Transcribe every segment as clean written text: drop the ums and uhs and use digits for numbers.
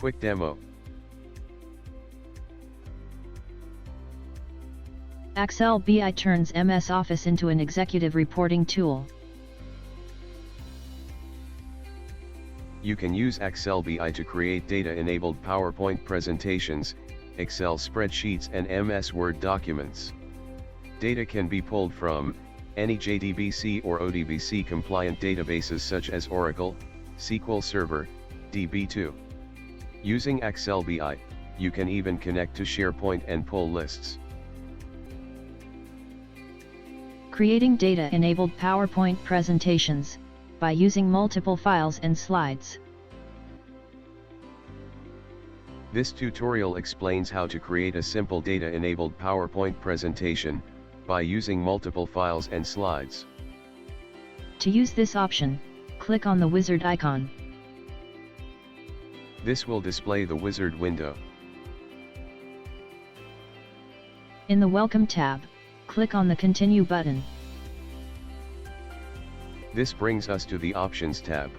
Quick demo. accel-BI turns MS Office into an executive reporting tool. You can use accel-BI to create data-enabled PowerPoint presentations, Excel spreadsheets and MS Word documents. Data can be pulled from any JDBC or ODBC compliant databases such as Oracle, SQL Server, DB2. Using accel-BI, you can even connect to SharePoint and pull lists. Creating data-enabled PowerPoint presentations by using multiple files and slides. This tutorial explains how to create a simple data-enabled PowerPoint presentation by using multiple files and slides. To use this option, click on the wizard icon. This will display the wizard window. In the Welcome tab, click on the Continue button. This brings us to the Options tab.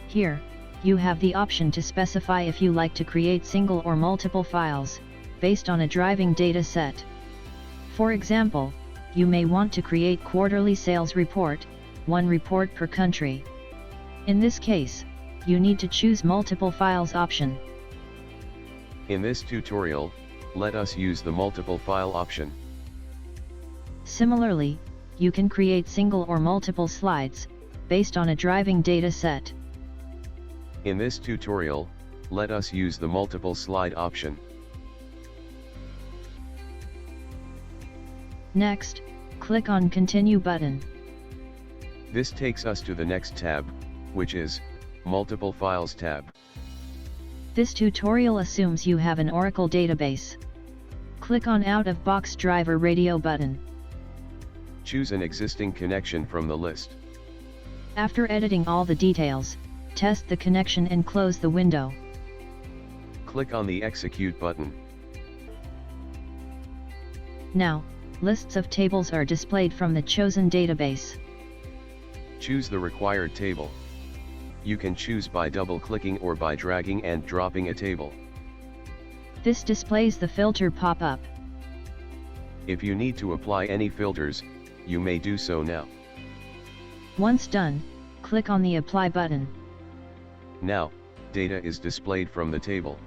Here, you have the option to specify if you like to create single or multiple files, based on a driving data set. For example, you may want to create quarterly sales report, one report per country. In this case, you need to choose multiple files option. In this tutorial, let us use the multiple file option. Similarly, you can create single or multiple slides, based on a driving data set. In this tutorial, let us use the multiple slide option. Next, click on Continue button. This takes us to the next tab, which is Multiple Files tab. This tutorial assumes you have an Oracle database. Click on Out-of-Box Driver Radio button. Choose an existing connection from the list. After editing all the details, test the connection and close the window. Click on the Execute button. Now, lists of tables are displayed from the chosen database. Choose the required table. You can choose by double-clicking or by dragging and dropping a table. This displays the filter pop-up. If you need to apply any filters, you may do so now. Once done, click on the Apply button. Now, data is displayed from the table.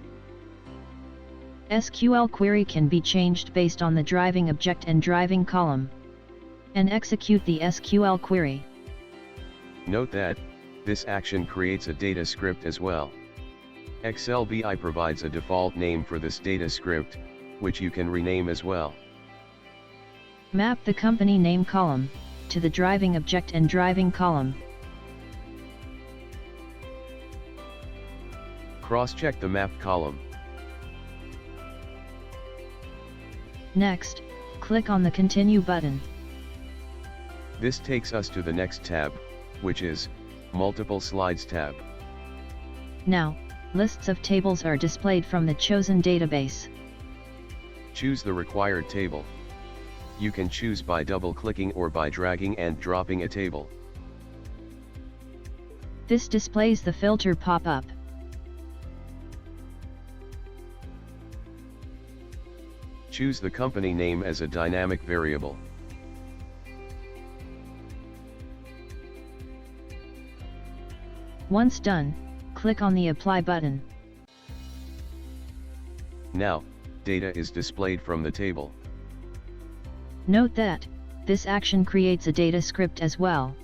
SQL query can be changed based on the driving object and driving column. And execute the SQL query. Note that, this action creates a data script as well. accel-BI provides a default name for this data script, which you can rename as well. Map the company name column to the driving object and driving column. Cross-check the mapped column. Next, click on the Continue button. This takes us to the next tab, which is Multiple Slides tab. Now, lists of tables are displayed from the chosen database. Choose the required table. You can choose by double-clicking or by dragging and dropping a table. This displays the filter pop-up. Choose the company name as a dynamic variable. Once done, click on the Apply button. Now, data is displayed from the table. Note that, this action creates a data script as well.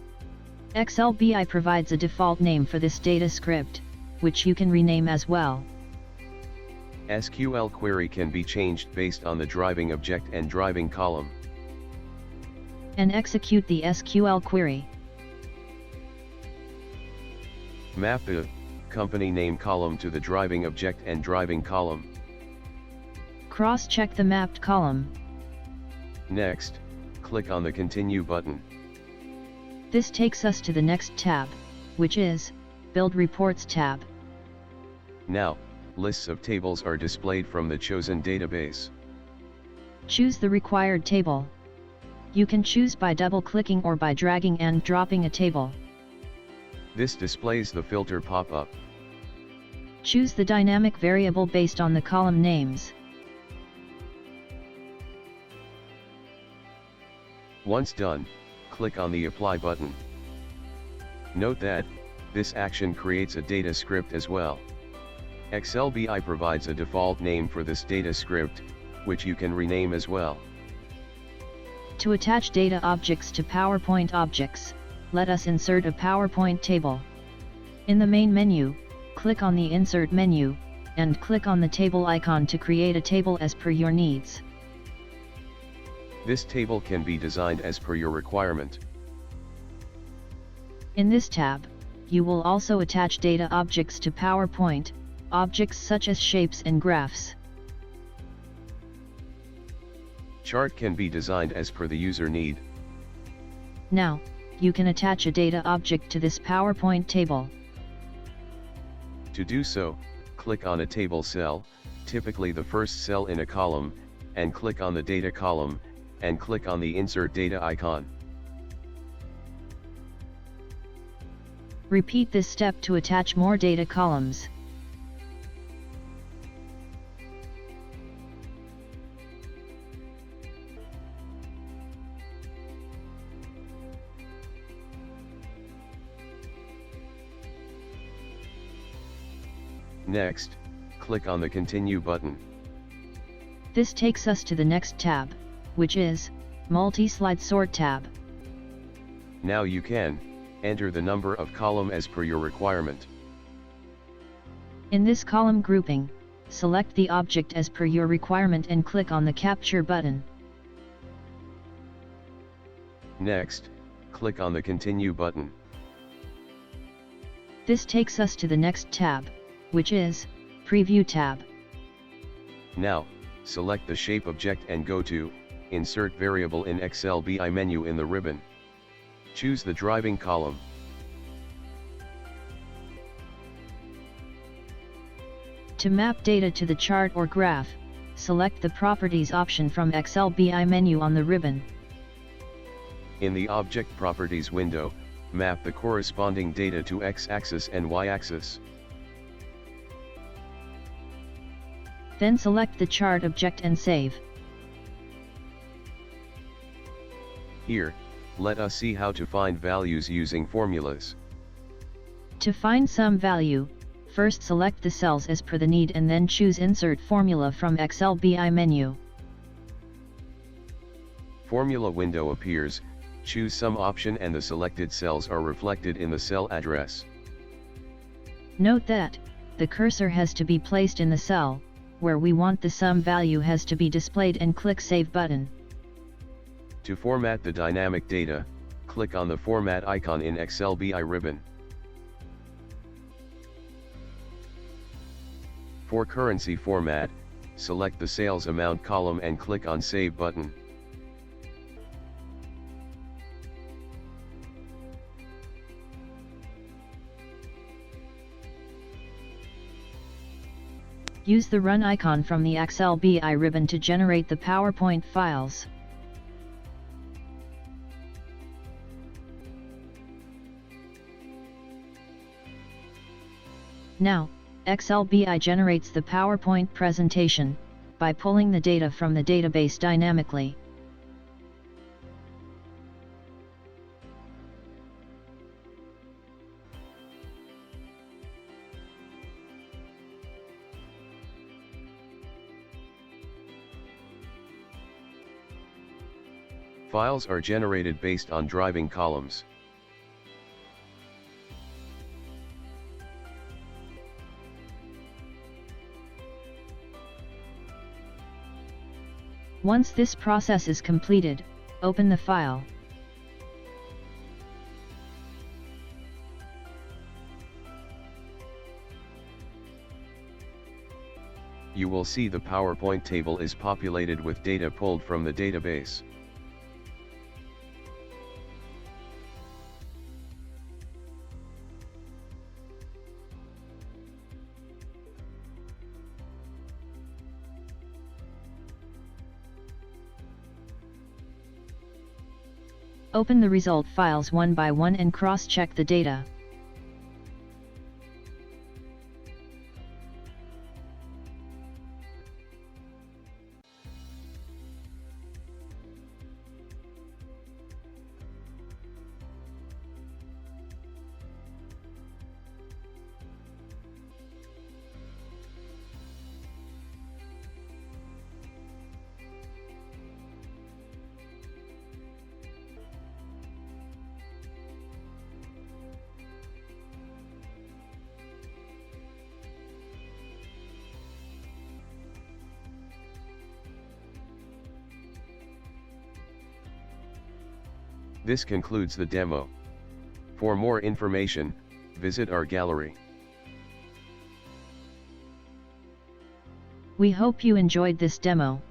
accel-BI provides a default name for this data script, which you can rename as well. SQL query can be changed based on the driving object and driving column. And execute the SQL query. Map the company name column to the driving object and driving column. Cross-check the mapped column. Next, click on the Continue button. This takes us to the next tab, which is Build Reports tab. Now, lists of tables are displayed from the chosen database. Choose the required table. You can choose by double-clicking or by dragging and dropping a table. This displays the filter pop-up. Choose the dynamic variable based on the column names. Once done, click on the Apply button. Note that this action creates a data script as well. accel-BI provides a default name for this data script, which you can rename as well. To attach data objects to PowerPoint objects, let us insert a PowerPoint table. In the main menu, click on the Insert menu, and click on the table icon to create a table as per your needs. This table can be designed as per your requirement. In this tab, you will also attach data objects to PowerPoint, objects such as shapes and graphs. Chart can be designed as per the user need. Now, you can attach a data object to this PowerPoint table. To do so, click on a table cell, typically the first cell in a column, and click on the data column, and click on the Insert Data icon. Repeat this step to attach more data columns. Next, click on the Continue button. This takes us to the next tab, which is Multi-Slide Sort tab. Now you can enter the number of column as per your requirement. In this column grouping, select the object as per your requirement and click on the Capture button. Next, click on the Continue button. This takes us to the next tab, which is Preview tab. Now, select the shape object and go to Insert Variable in accel-BI menu in the ribbon. Choose the driving column. To map data to the chart or graph, select the Properties option from accel-BI menu on the ribbon. In the Object Properties window, map the corresponding data to X-axis and Y-axis. Then select the chart object and save. Here, let us see how to find values using formulas. To find some value, first select the cells as per the need and then choose Insert Formula from accel-BI menu. Formula window appears, choose some option and the selected cells are reflected in the cell address. Note that the cursor has to be placed in the cell where we want the sum value has to be displayed and click Save button. To format the dynamic data, click on the Format icon in accel-BI ribbon. For currency format, select the sales amount column and click on Save button. Use the Run icon from the accel-BI ribbon to generate the PowerPoint files. Now, accel-BI generates the PowerPoint presentation by pulling the data from the database dynamically. Files are generated based on driving columns. Once this process is completed, open the file. You will see the PowerPoint table is populated with data pulled from the database. Open the result files one by one and cross-check the data. This concludes the demo. For more information, visit our gallery. We hope you enjoyed this demo.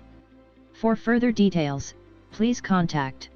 For further details, please contact